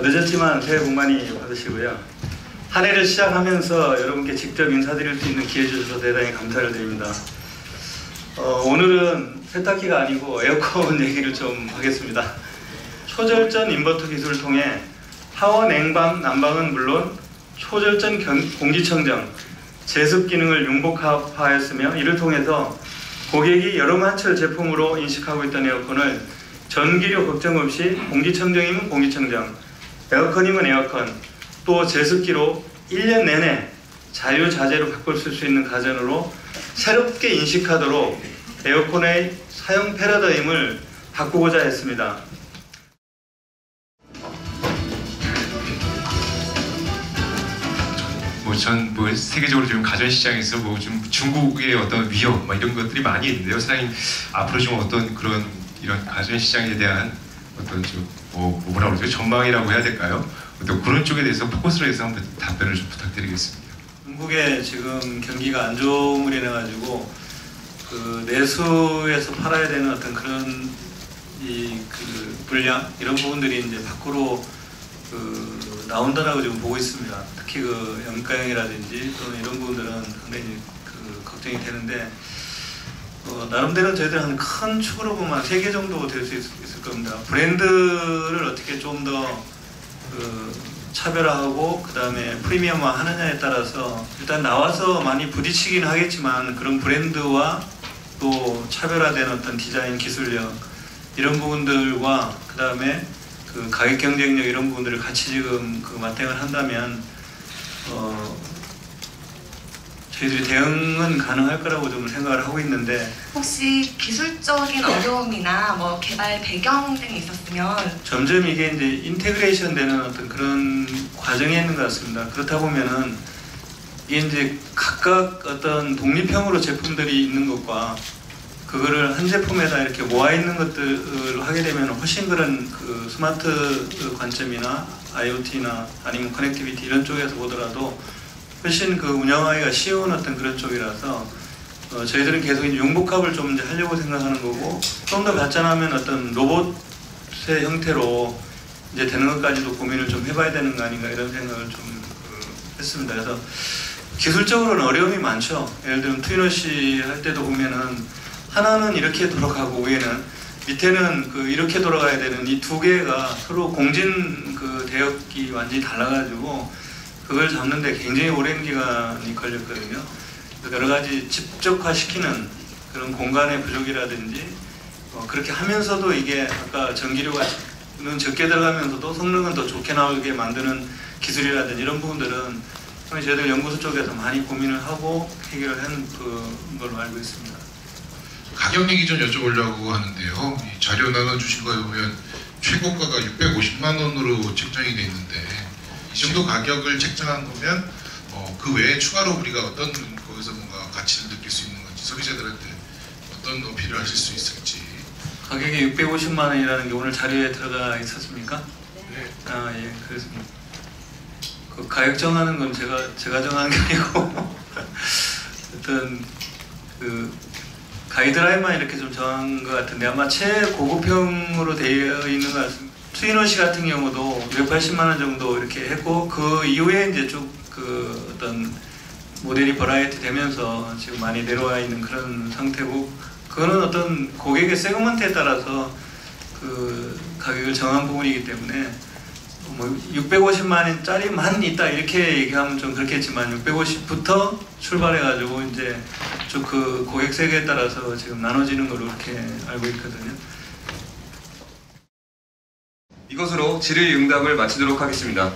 늦었지만 새해 복 많이 받으시고요. 한 해를 시작하면서 여러분께 직접 인사드릴 수 있는 기회 주셔서 대단히 감사를 드립니다. 오늘은 세탁기가 아니고 에어컨 얘기를 좀 하겠습니다. 초절전 인버터 기술을 통해 하원 냉방, 난방은 물론 초절전 공기청정, 제습 기능을 융복합하였으며 이를 통해서 고객이 여름한철 제품으로 인식하고 있던 에어컨을 전기료 걱정 없이 공기청정이면 공기청정, 에어컨이면 에어컨, 또 제습기로 1년 내내 자유자재로 바꿀 수 있는 가전으로 새롭게 인식하도록 에어컨의 사용 패러다임을 바꾸고자 했습니다. 세계적으로 지금 가전 시장에서 좀 중국의 어떤 위협 이런 것들이 많이 있는데요. 사장님 앞으로 좀 어떤 이런 가전 시장에 대한 어떤 뭐라 그러죠? 전망이라고 해야 될까요? 어떤 그런 쪽에 대해서 포커스로 해서 한번 답변을 좀 부탁드리겠습니다. 중국에 지금 경기가 안 좋음으로 인해 가지고 그 내수에서 팔아야 되는 어떤 그런 분량 이런 부분들이 이제 밖으로 나온다라고 지금 보고 있습니다. 특히 염가형이라든지 또는 이런 부분들은 상당히 걱정이 되는데 나름대로 저희들 한 큰 축으로 보면 3개 정도 될 수 있을 겁니다. 브랜드를 어떻게 좀 더 차별화하고 그 다음에 프리미엄화 하느냐에 따라서 일단 나와서 많이 부딪히긴 하겠지만 그런 브랜드와 또 차별화된 어떤 디자인 기술력 이런 부분들과 그 다음에 가격 경쟁력 이런 부분들을 같이 지금 맞대응을 한다면 저희들이 대응은 가능할 거라고 좀 생각을 하고 있는데 혹시 기술적인 어려움이나 뭐 개발 배경 등이 있었으면 점점 이게 이제 인테그레이션 되는 어떤 그런 과정에 있는 것 같습니다. 그렇다 보면은 이게 이제 각각 어떤 독립형으로 제품들이 있는 것과 그거를 한 제품에다 이렇게 모아 있는 것들을 하게 되면 훨씬 그런 스마트 관점이나 IoT나 아니면 커넥티비티 이런 쪽에서 보더라도 훨씬 운영하기가 쉬운 어떤 그런 쪽이라서 저희들은 계속 융복합을 좀 이제 하려고 생각하는 거고 좀 더 발전하면 어떤 로봇의 형태로 이제 되는 것까지도 고민을 좀 해봐야 되는 거 아닌가 이런 생각을 좀 했습니다. 그래서 기술적으로는 어려움이 많죠. 예를 들면 트윈워시 할 때도 보면은 하나는 이렇게 돌아가고 위에는 밑에는 이렇게 돌아가야 되는 이 두 개가 서로 공진 대역이 완전히 달라가지고 그걸 잡는데 굉장히 오랜 기간이 걸렸거든요. 여러 가지 집적화시키는 그런 공간의 부족이라든지 그렇게 하면서도 이게 아까 전기료가 적게 들어가면서도 성능은 더 좋게 나오게 만드는 기술이라든지 이런 부분들은 저희들 연구소 쪽에서 많이 고민을 하고 해결을 한 걸로 알고 있습니다. 가격 얘기 좀 여쭤보려고 하는데요. 이 자료 나눠주신 거에 보면 최고가가 650만 원으로 책정이 돼 있는데 이 정도 가격을 책정한 거면 그 외에 추가로 우리가 어떤 거기서 뭔가 가치를 느낄 수 있는 건지 소비자들한테 어떤 어필을 하실 수 있을지. 가격이 650만 원이라는 게 오늘 자료에 들어가 있었습니까? 네. 아, 예, 그렇습니다. 가격 정하는 건 제가 정하는 게 아니고 어떤 가이드라인만 이렇게 좀 정한 것 같은데 아마 최고급형으로 되어 있는 것 같습니다. 트윈워시 같은 경우도 280만 원 정도 이렇게 했고 그 이후에 이제 쭉 어떤 모델이 버라이어티 되면서 지금 많이 내려와 있는 그런 상태고 그거는 어떤 고객의 세그먼트에 따라서 가격을 정한 부분이기 때문에 650만 원짜리만 있다 이렇게 얘기하면 좀 그렇겠지만 650부터 출발해가지고 이제 쭉 고객 세계에 따라서 지금 나눠지는 걸로 이렇게 알고 있거든요. 이것으로 질의 응답을 마치도록 하겠습니다.